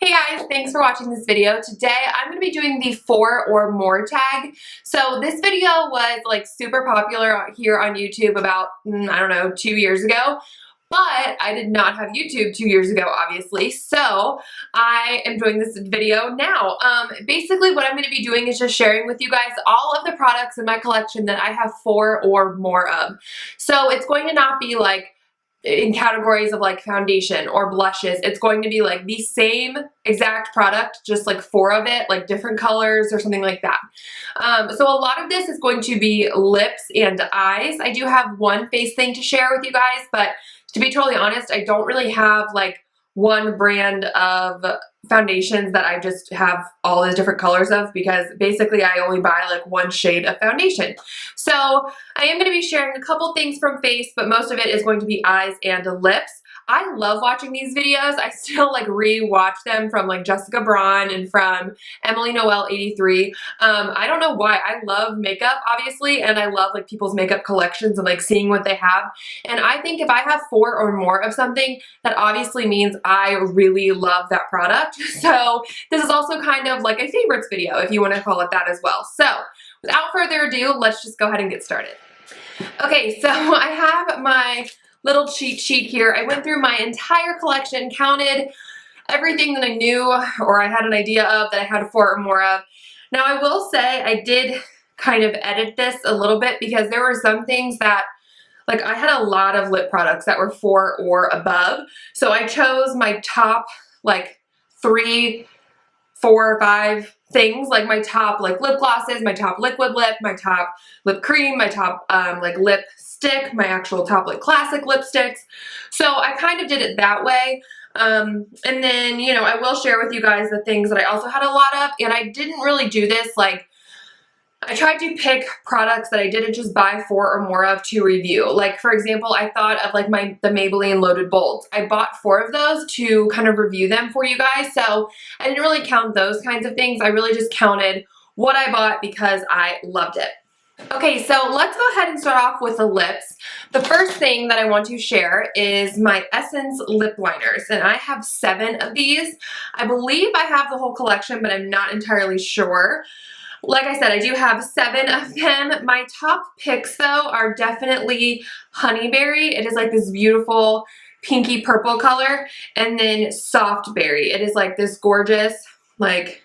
Hey guys, thanks for watching this video. Today I'm going to be doing the 4 or more tag. So this video was like super popular here on YouTube about, I don't know, 2 years ago. But I did not have YouTube 2 years ago, obviously, so I am doing this video now. Basically what I'm going to be doing is just sharing with you guys all of the products in my collection that I have 4 or more of. So it's going to not be like in categories of like foundation or blushes. It's going to be like the same exact product, just like 4 of it, like different colors or something like that. So a lot of this is going to be lips and eyes. I do have one face thing to share with you guys, but to be totally honest, I don't really have like one brand of foundations that I just have all the different colors of, because basically I only buy like one shade of foundation. So I am going to be sharing a couple things from face, but most of it is going to be eyes and lips. I love watching these videos. I still like re-watch them from like Jessica Braun and from AndreaLeigh23. I don't know why. I love makeup, obviously, and I love like people's makeup collections and like seeing what they have. And I think if I have 4 or more of something, that obviously means I really love that product. So this is also kind of like a favorites video, if you want to call it that as well. So without further ado, let's just go ahead and get started. Okay, so I have my little cheat sheet here. I went through my entire collection, counted everything that I knew or I had an idea of that I had 4 or more of. Now I will say I did kind of edit this a little bit because there were some things that, like, I had a lot of lip products that were 4 or above. So I chose my top like 3, 4 or 5 things, like my top like lip glosses, my top liquid lip, my top lip cream, my top like lip stick, my actual top like classic lipsticks. So I kind of did it that way. And then, you know, I will share with you guys the things that I also had a lot of, and I didn't really do this like, I tried to pick products that I didn't just buy 4 or more of to review. Like, for example, I thought of like the Maybelline Loaded Bolts. I bought 4 of those to kind of review them for you guys. So I didn't really count those kinds of things. I really just counted what I bought because I loved it. Okay, so let's go ahead and start off with the lips. The first thing that I want to share is my Essence Lip Whiners, and I have 7 of these. I believe I have the whole collection, but I'm not entirely sure. Like I said, I do have 7 of them. My top picks, though, are definitely Honeyberry. It is like this beautiful pinky purple color. And then Soft Berry. It is like this gorgeous, like,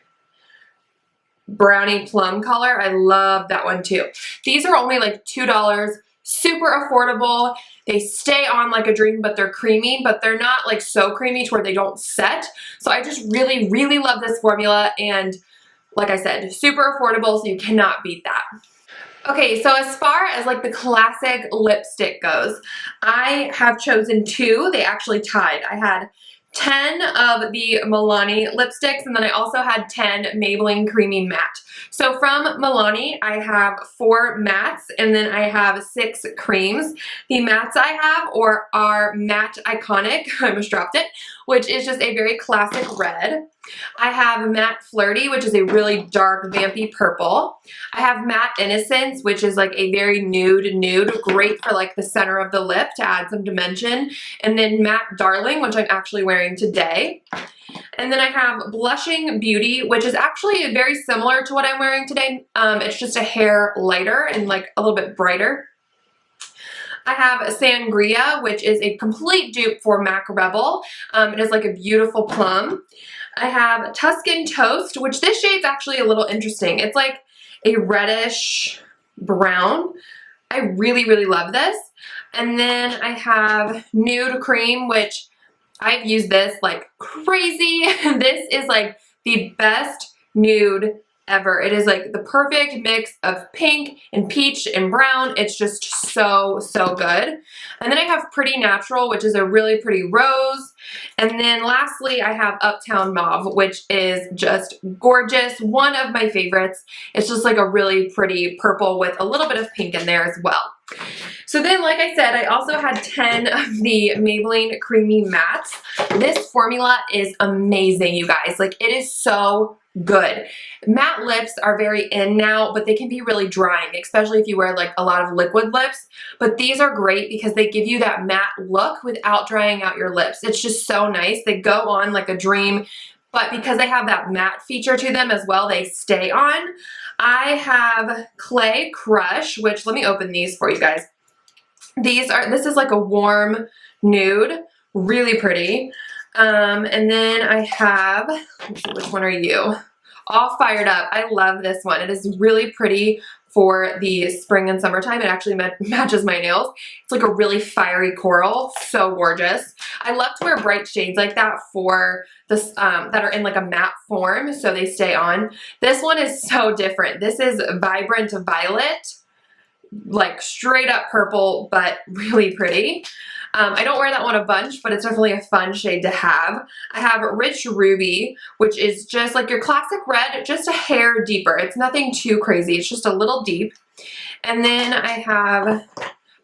brownie plum color. I love that one, too. These are only like $2. Super affordable. They stay on like a dream, but they're creamy, but they're not like so creamy to where they don't set. So I just really, really love this formula, and like I said, super affordable, so you cannot beat that. Okay, so as far as like the classic lipstick goes, I have chosen 2. They actually tied. I had 10 of the Milani lipsticks, and then I also had 10 Maybelline Creamy Matte. So from Milani, I have 4 mattes, and then I have 6 creams. The mattes I have are Matte Iconic, I almost dropped it, which is just a very classic red. I have Matte Flirty, which is a really dark, vampy purple. I have Matte Innocence, which is like a very nude, great for like the center of the lip to add some dimension. And then Matte Darling, which I'm actually wearing today. And then I have Blushing Beauty, which is actually very similar to what I'm wearing today. It's just a hair lighter and like a little bit brighter. I have Sangria, which is a complete dupe for MAC Rebel. It is like a beautiful plum. I have Tuscan Toast, which this shade's actually a little interesting. It's like a reddish brown. I really, really love this. And then I have Nude Cream, which I've used this like crazy. This is like the best nude ever. It is like the perfect mix of pink and peach and brown. It's just so, so good. And then I have Pretty Natural, which is a really pretty rose. And then lastly, I have Uptown Mauve, which is just gorgeous. One of my favorites. It's just like a really pretty purple with a little bit of pink in there as well. So then, like I said, I also had 10 of the Maybelline Creamy Mattes. This formula is amazing, you guys. Like, it is so good. Matte lips are very in now, but they can be really drying, especially if you wear like a lot of liquid lips. But these are great because they give you that matte look without drying out your lips. It's just so nice. They go on like a dream, but because they have that matte feature to them as well, they stay on. I have Clay Crush, which, let me open these for you guys. This is like a warm nude, really pretty. And then I have, let's see, which one are you? All Fired Up. I love this one. It is really pretty for the spring and summertime. It actually matches my nails. It's like a really fiery coral, so gorgeous. I love to wear bright shades like that for this that are in like a matte form, so they stay on. This one is so different. This is Vibrant Violet, like straight up purple, but really pretty. I don't wear that one a bunch, but it's definitely a fun shade to have. I have Rich Ruby, which is just like your classic red, just a hair deeper. It's nothing too crazy. It's just a little deep. And then I have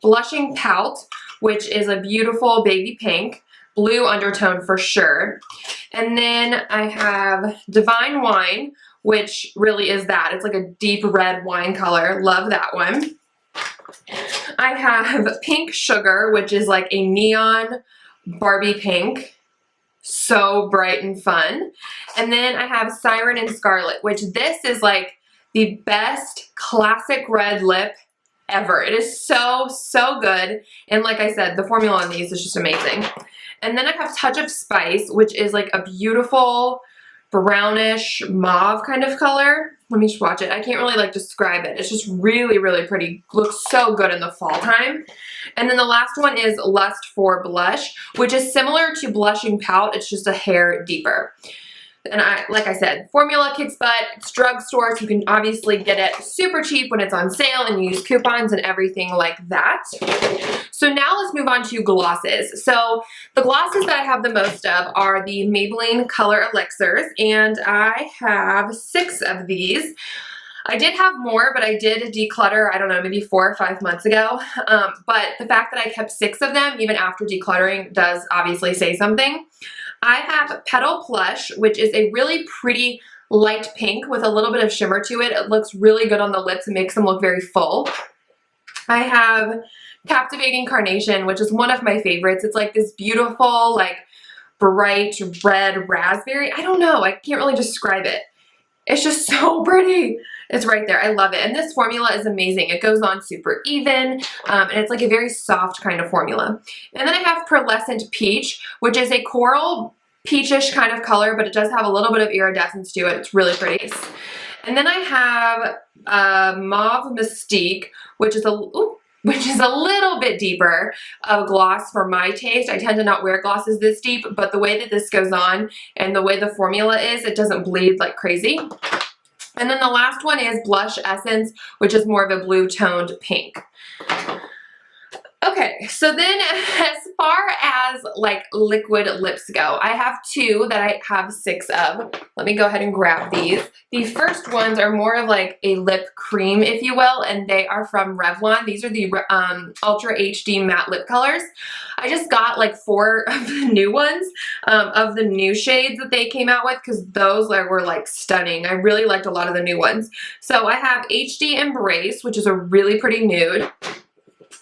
Blushing Pout, which is a beautiful baby pink, blue undertone for sure. And then I have Divine Wine, which really is that. It's like a deep red wine color. Love that one. I have Pink Sugar, which is like a neon Barbie pink. So bright and fun. And then I have Siren and Scarlet, which this is like the best classic red lip ever. It is so, so good. And like I said, the formula on these is just amazing. And then I have Touch of Spice, which is like a beautiful brownish mauve kind of color. Let me swatch it. I can't really like describe it. It's just really, really pretty. Looks so good in the fall time. And then the last one is Lust for Blush, which is similar to Blushing Pout. It's just a hair deeper. And like I said, formula kicks butt. It's drugstore, so you can obviously get it super cheap when it's on sale and you use coupons and everything like that. So now let's move on to glosses. So the glosses that I have the most of are the Maybelline Color Elixirs, and I have 6 of these. I did have more, but I did declutter, I don't know, maybe 4 or 5 months ago. But the fact that I kept 6 of them, even after decluttering, does obviously say something. I have Petal Plush, which is a really pretty light pink with a little bit of shimmer to it. It looks really good on the lips and makes them look very full. I have Captivating Carnation, which is one of my favorites. It's like this beautiful, like bright red raspberry. I don't know. I can't really describe it. It's just so pretty. It's right there. I love it. And this formula is amazing. It goes on super even, and it's like a very soft kind of formula. And then I have Pearlescent Peach, which is a coral peachish kind of color, but it does have a little bit of iridescence to it. It's really pretty. And then I have Mauve Mystique, which is a little bit deeper of gloss for my taste. I tend to not wear glosses this deep, but the way that this goes on and the way the formula is, it doesn't bleed like crazy. And then the last one is Blush Essence, which is more of a blue toned pink. Okay, so then as far as like liquid lips go, I have 2 that I have 6 of. Let me go ahead and grab these. The first ones are more of like a lip cream, if you will, and they are from Revlon. These are the Ultra HD Matte Lip Colors. I just got like 4 of the new ones, of the new shades that they came out with, because those were like stunning. I really liked a lot of the new ones. So I have HD Embrace, which is a really pretty nude.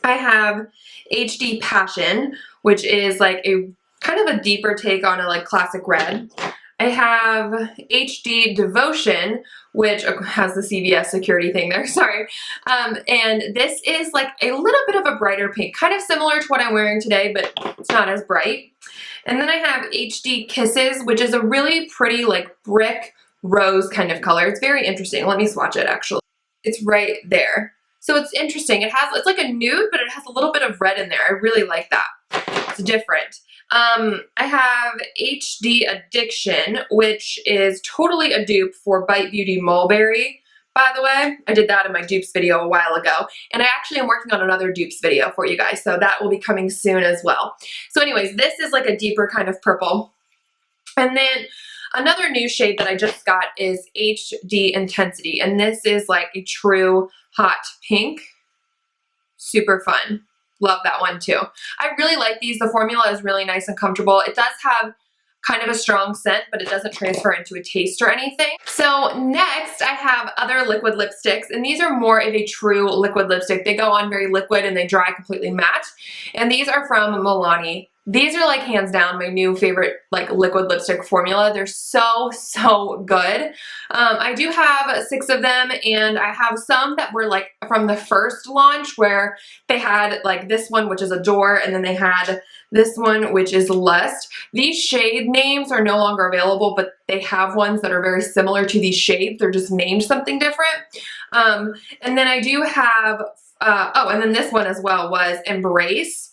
I have HD Passion, which is like a kind of a deeper take on a like classic red. I have HD Devotion, which has the CVS security thing there, sorry. And this is like a little bit of a brighter pink, kind of similar to what I'm wearing today, but it's not as bright. And then I have HD Kisses, which is a really pretty like brick rose kind of color. It's very interesting. Let me swatch it actually. It's right there. So it's interesting. It's like a nude, but it has a little bit of red in there. I really like that. It's different. I have HD Addiction, which is totally a dupe for Bite Beauty Mulberry, by the way. I did that in my dupes video a while ago. And I actually am working on another dupes video for you guys, so that will be coming soon as well. So anyways, this is like a deeper kind of purple. And then another new shade that I just got is HD Intensity, and this is like a true hot pink. Super fun. Love that one too. I really like these. The formula is really nice and comfortable. It does have kind of a strong scent, but it doesn't transfer into a taste or anything. So next I have other liquid lipsticks, and these are more of a true liquid lipstick. They go on very liquid and they dry completely matte. And these are from Milani These are like hands down my new favorite like liquid lipstick formula. They're so, so good. I do have 6 of them, and I have some that were like from the first launch where they had like this one, which is Adore, and then they had this one, which is Lust. These shade names are no longer available, but they have ones that are very similar to these shades. They're just named something different. And then I do have, oh, and then this one as well was Embrace,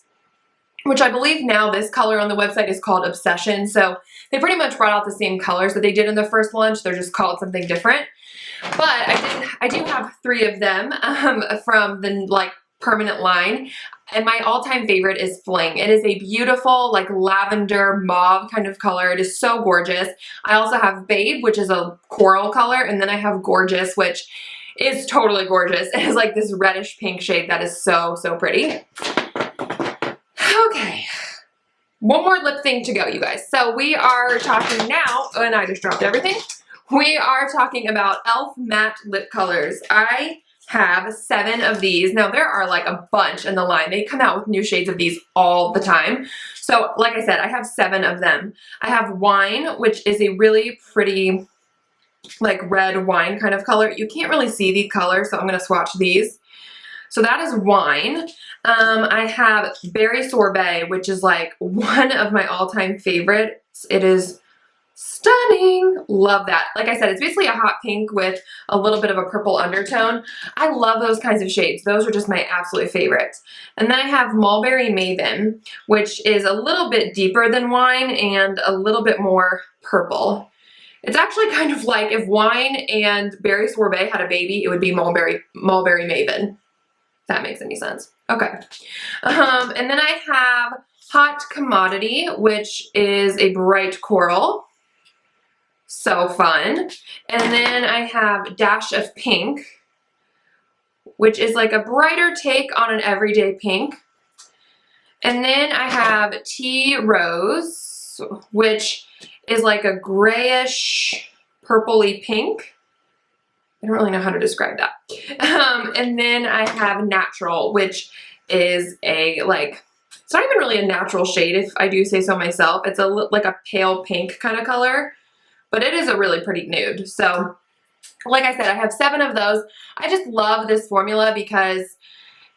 which I believe now this color on the website is called Obsession. So they pretty much brought out the same colors that they did in the first launch. They're just called something different. But I do have 3 of them from the like permanent line. And my all-time favorite is Fling. It is a beautiful like lavender mauve kind of color. It is so gorgeous. I also have Babe, which is a coral color. And then I have Gorgeous, which is totally gorgeous. It is like this reddish pink shade that is so, so pretty. Okay, one more lip thing to go, you guys. So we are talking now, and I just dropped everything. We are talking about e.l.f. matte lip colors. I have 7 of these. Now there are like a bunch in the line. They come out with new shades of these all the time. So like I said, I have 7 of them. I have Wine, which is a really pretty like red wine kind of color. You can't really see the color, so I'm going to swatch these. So that is Wine. I have Berry Sorbet, which is like one of my all-time favorites. It is stunning. Love that. Like I said, it's basically a hot pink with a little bit of a purple undertone. I love those kinds of shades. Those are just my absolute favorites. And then I have Mulberry Maven, which is a little bit deeper than Wine and a little bit more purple. It's actually kind of like if Wine and Berry Sorbet had a baby, it would be Mulberry Maven. If that makes any sense. Okay. And then I have Hot Commodity, which is a bright coral. So fun. And then I have Dash of Pink, which is like a brighter take on an everyday pink. And then I have Tea Rose, which is like a grayish purpley pink. I don't really know how to describe that. And then I have Natural, which is a like, it's not even really a natural shade if I do say so myself. It's a like a pale pink kind of color, but it is a really pretty nude. So like I said, I have 7 of those. I just love this formula because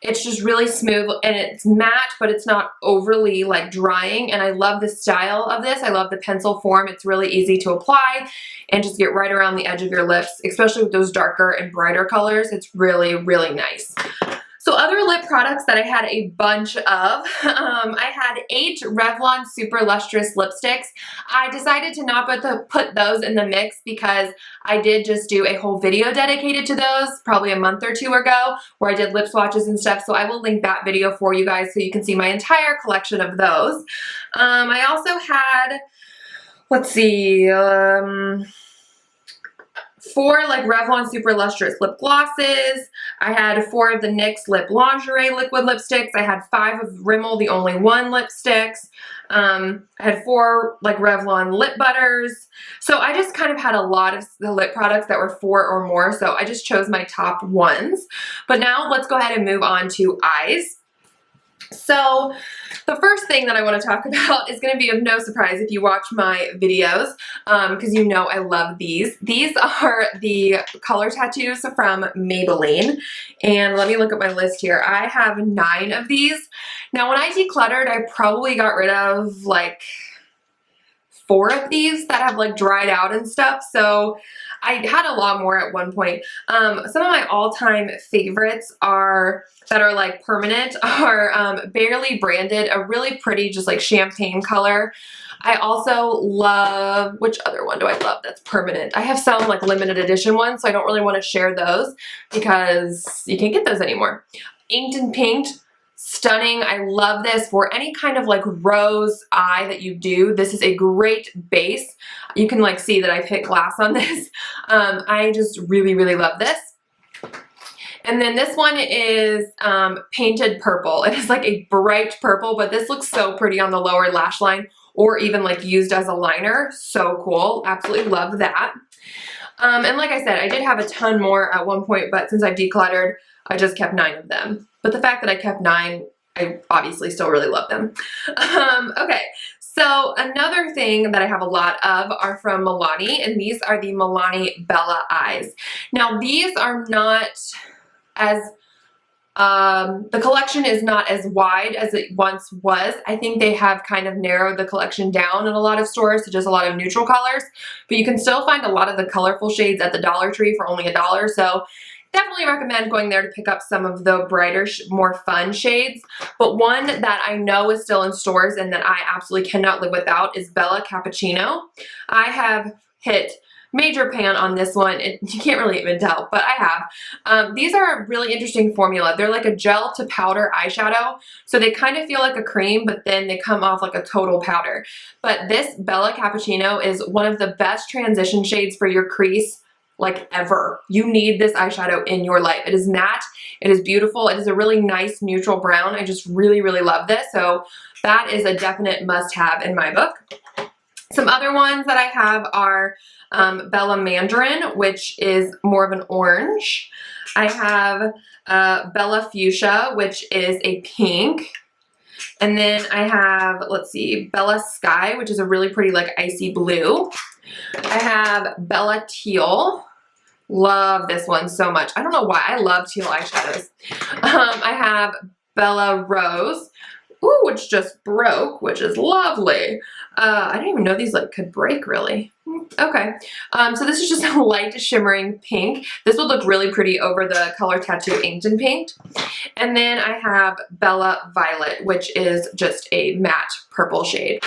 it's just really smooth and it's matte, but it's not overly like drying. And I love the style of this. I love the pencil form. It's really easy to apply and just get right around the edge of your lips, especially with those darker and brighter colors. It's really, really nice. So other lip products that I had a bunch of, I had 8 Revlon Super Lustrous lipsticks. I decided to not put those in the mix because I did just do a whole video dedicated to those probably a month or 2 ago where I did lip swatches and stuff. So I will link that video for you guys so you can see my entire collection of those. I also had, let's see, 4 like Revlon Super Lustrous lip glosses. I had 4 of the NYX Lip Lingerie liquid lipsticks. I had 5 of Rimmel The Only One lipsticks. I had 4 like Revlon lip butters. So I just kind of had a lot of the lip products that were 4 or more. So I just chose my top ones. But now let's go ahead and move on to eyes. So the first thing that I want to talk about is going to be of no surprise if you watch my videos, because you know I love these. These are the color tattoos from Maybelline, and let me look at my list here. I have 9 of these. Now when I decluttered, I probably got rid of like 4 of these that have like dried out and stuff, so I had a lot more at one point. Some of my all-time favorites that are like permanent are Barely Branded, a really pretty just like champagne color. I also love, which other one do I love that's permanent? I have some like limited edition ones, so I don't really want to share those because you can't get those anymore. Inked and Pinked, stunning. I love this for any kind of like rose eye that you do. This is a great base. You can like see that I've hit glass on this. I just really, really love this. And then this one is Painted Purple. It is like a bright purple, but this looks so pretty on the lower lash line or even like used as a liner. So cool. Absolutely love that. And like I said, I did have a ton more at one point, but since I've decluttered, I just kept 9 of them. But the fact that I kept 9 I obviously still really love them. Okay, so another thing that I have a lot of are from Milani, and these are the Milani Bella eyes. Now these are not as, the collection is not as wide as it once was. I think they have kind of narrowed the collection down in a lot of stores to just a lot of neutral colors, but you can still find a lot of the colorful shades at the Dollar Tree for only $1, so definitely recommend going there to pick up some of the brighter, more fun shades. But one that I know is still in stores and that I absolutely cannot live without is Bella Cappuccino. I have hit major pan on this one. You can't really even tell, but I have. These are a really interesting formula. They're like a gel to powder eyeshadow. So they kind of feel like a cream, but then they come off like a total powder. But this Bella Cappuccino is one of the best transition shades for your crease like ever. You need this eyeshadow in your life. It is matte, it is beautiful, it is a really nice neutral brown. I just really, really love this. So that is a definite must-have in my book. Some other ones that I have are Bella Mandarin, which is more of an orange. I have Bella Fuchsia, which is a pink. And then I have, let's see, Bella Sky, which is a really pretty like icy blue. I have Bella Teal. Love this one so much. I don't know why. I love teal eyeshadows. I have Bella Rose, ooh, which just broke, which is lovely. I didn't even know these like could break really. Okay, so this is just a light shimmering pink. This would look really pretty over the Color Tattoo Inked and Pinked. And then I have Bella Violet, which is just a matte purple shade.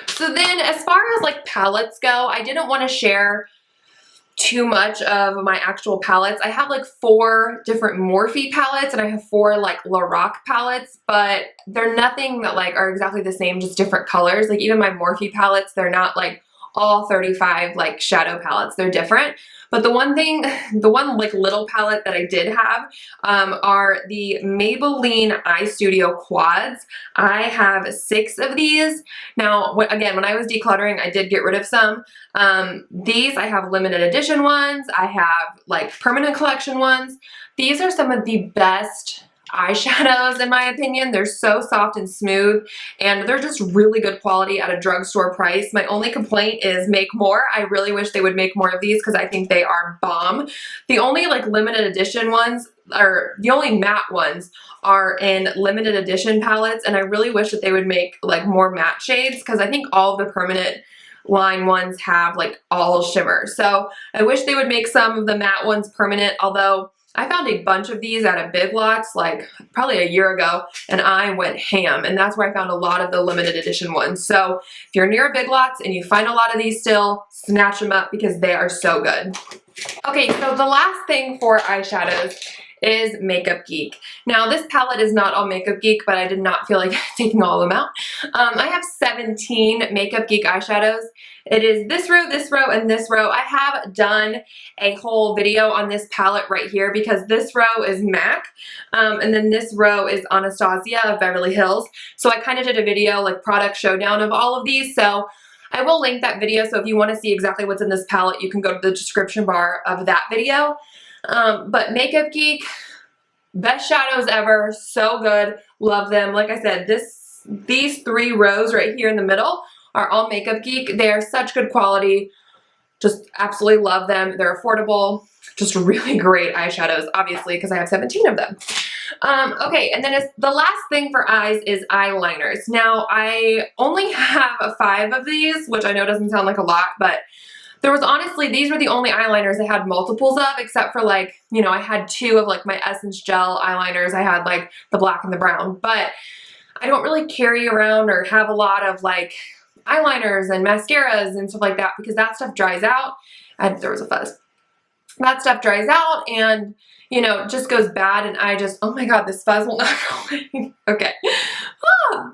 So then as far as like palettes go, I didn't want to share too much of my actual palettes. I have like 4 different Morphe palettes and I have 4 like Lorac palettes, but they're nothing that like are exactly the same, just different colors. Like even my Morphe palettes, they're not like all 35 like shadow palettes. They're different. But the one like little palette that I did have are the Maybelline Eyestudio quads. I have 6 of these. Now, again, when I was decluttering, I did get rid of some. These, I have limited edition ones. I have like permanent collection ones. These are some of the best eyeshadows in my opinion. They're so soft and smooth and they're just really good quality at a drugstore price. My only complaint is make more. I really wish they would make more of these because I think they are bomb. The only like limited edition ones, or the only matte ones, are in limited edition palettes, and I really wish that they would make like more matte shades because I think all of the permanent line ones have like all shimmer. So I wish they would make some of the matte ones permanent, although I found a bunch of these at a Big Lots like probably a year ago and I went ham, and that's where I found a lot of the limited edition ones. So if you're near a Big Lots and you find a lot of these still, snatch them up because they are so good. Okay, so the last thing for eyeshadows is Makeup Geek. Now this palette is not all Makeup Geek, but I did not feel like taking all of them out. I have 17 Makeup Geek eyeshadows. It is this row, and this row. I have done a whole video on this palette right here because this row is MAC, and then this row is Anastasia of Beverly Hills. So I kind of did a video like product showdown of all of these. So I will link that video. So if you want to see exactly what's in this palette, you can go to the description bar of that video. But Makeup Geek, best shadows ever, so good, love them. Like I said, these 3 rows right here in the middle are all Makeup Geek. They are such good quality, just absolutely love them. They're affordable, just really great eyeshadows, obviously, because I have 17 of them. Okay, and then the last thing for eyes is eyeliners. Now, I only have 5 of these, which I know doesn't sound like a lot, but there was honestly, these were the only eyeliners I had multiples of, except for like, you know, I had 2 of like my Essence Gel eyeliners. I had like the black and the brown, but I don't really carry around or have a lot of like eyeliners and mascaras and stuff like that because that stuff dries out. There was a fuzz. That stuff dries out and, you know, it just goes bad, and I just, oh my god, this fuzz will not go away. Okay.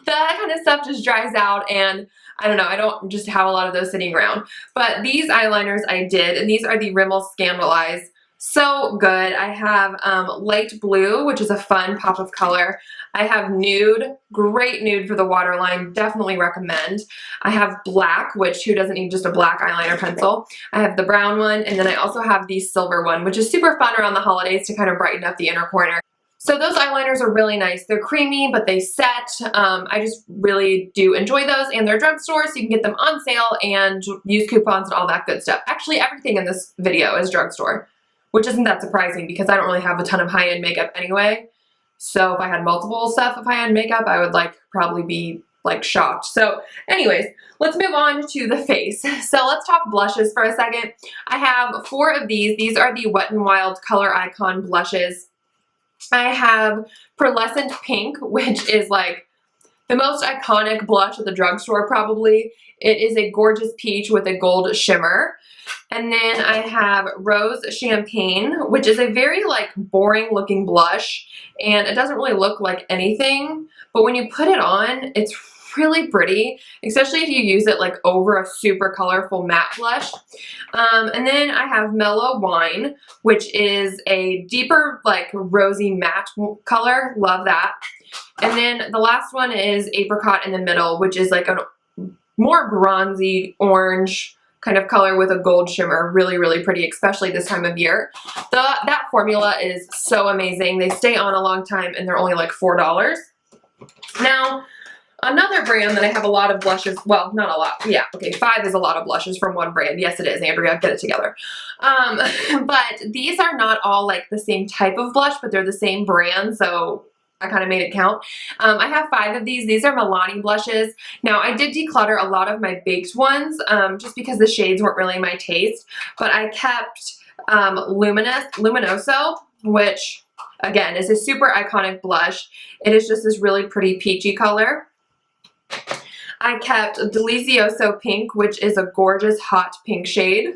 That kind of stuff just dries out, and I don't know, I don't just have a lot of those sitting around. But these eyeliners I did, and these are the Rimmel Scandal Eyes. So good. I have light blue, which is a fun pop of color. I have nude, great nude for the waterline, definitely recommend. I have black, which who doesn't need just a black eyeliner pencil. I have the brown one, and then I also have the silver one, which is super fun around the holidays to kind of brighten up the inner corner. So those eyeliners are really nice. They're creamy, but they set. I just really do enjoy those, and they're drugstore, so you can get them on sale and use coupons and all that good stuff. Actually, everything in this video is drugstore, which isn't that surprising because I don't really have a ton of high-end makeup anyway. So if I had multiple stuff of high-end makeup, I would like probably be like shocked. So anyways, let's move on to the face. So let's talk blushes for a second. I have 4 of these. These are the Wet n Wild Color Icon blushes. I have Pearlescent Pink, which is like the most iconic blush at the drugstore probably. It is a gorgeous peach with a gold shimmer. And then I have Rose Champagne, which is a very like boring looking blush, and it doesn't really look like anything, but when you put it on, it's really pretty, especially if you use it like over a super colorful matte blush. And then I have Mellow Wine, which is a deeper like rosy matte color. Love that. And then the last one is Apricot in the Middle, which is like a more bronzy orange kind of color with a gold shimmer. Really, really pretty, especially this time of year. That formula is so amazing. They stay on a long time, and they're only like $4. Now, another brand that I have a lot of blushes, well, not a lot, yeah, okay, 5 is a lot of blushes from one brand. Yes, it is, Andrea, get it together. But these are not all like the same type of blush, but they're the same brand, so I kind of made it count. I have 5 of these. These are Milani Blushes. Now, I did declutter a lot of my baked ones just because the shades weren't really my taste, but I kept Luminoso, which, again, is a super iconic blush. It is just this really pretty peachy color. I kept Delicioso Pink, which is a gorgeous hot pink shade.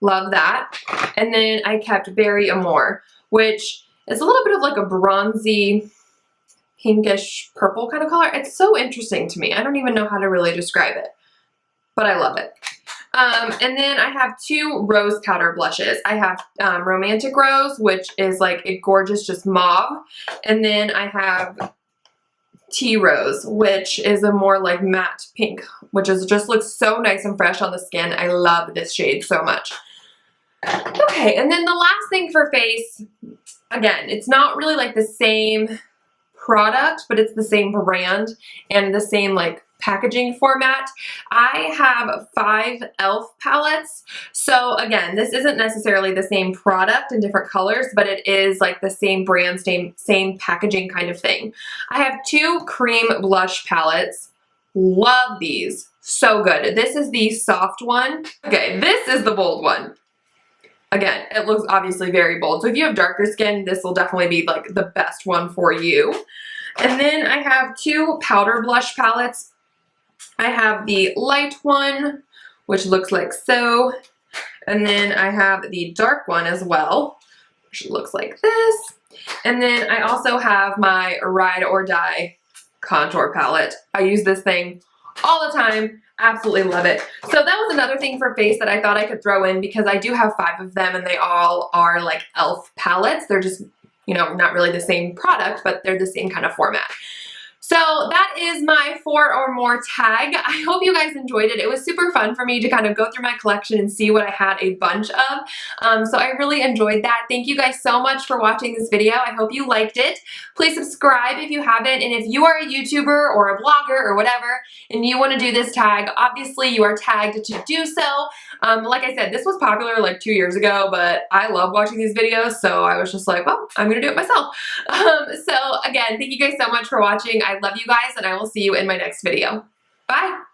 Love that. And then I kept Berry Amore, which is a little bit of like a bronzy, pinkish purple kind of color. It's so interesting to me. I don't even know how to really describe it, but I love it. And then I have 2 rose powder blushes. I have Romantic Rose, which is like a gorgeous just mauve. And then I have Tea Rose, which is a more like matte pink, which is just looks so nice and fresh on the skin. I love this shade so much. Okay, and then the last thing for face, again, it's not really like the same product, but it's the same brand and the same like packaging format. I have 5 e.l.f. palettes. So again, this isn't necessarily the same product in different colors, but it is like the same brand, same packaging kind of thing. I have 2 cream blush palettes. Love these. So good. This is the soft one. Okay, this is the bold one. Again, it looks obviously very bold. So if you have darker skin, this will definitely be like the best one for you. And then I have 2 powder blush palettes. I have the light one, which looks like so. And then I have the dark one as well, which looks like this. And then I also have my Ride or Die contour palette. I use this thing all the time. Absolutely love it. So that was another thing for face that I thought I could throw in because I do have 5 of them and they all are like e.l.f. palettes. They're just, you know, not really the same product, but they're the same kind of format. So that is my 4 or more tag. I hope you guys enjoyed it. It was super fun for me to kind of go through my collection and see what I had a bunch of. So I really enjoyed that. Thank you guys so much for watching this video. I hope you liked it. Please subscribe if you haven't. And if you are a YouTuber or a blogger or whatever, and you want to do this tag, obviously you are tagged to do so. Like I said, this was popular like 2 years ago, but I love watching these videos. So I was just like, well, I'm going to do it myself. So again, thank you guys so much for watching. I love you guys, and I will see you in my next video. Bye!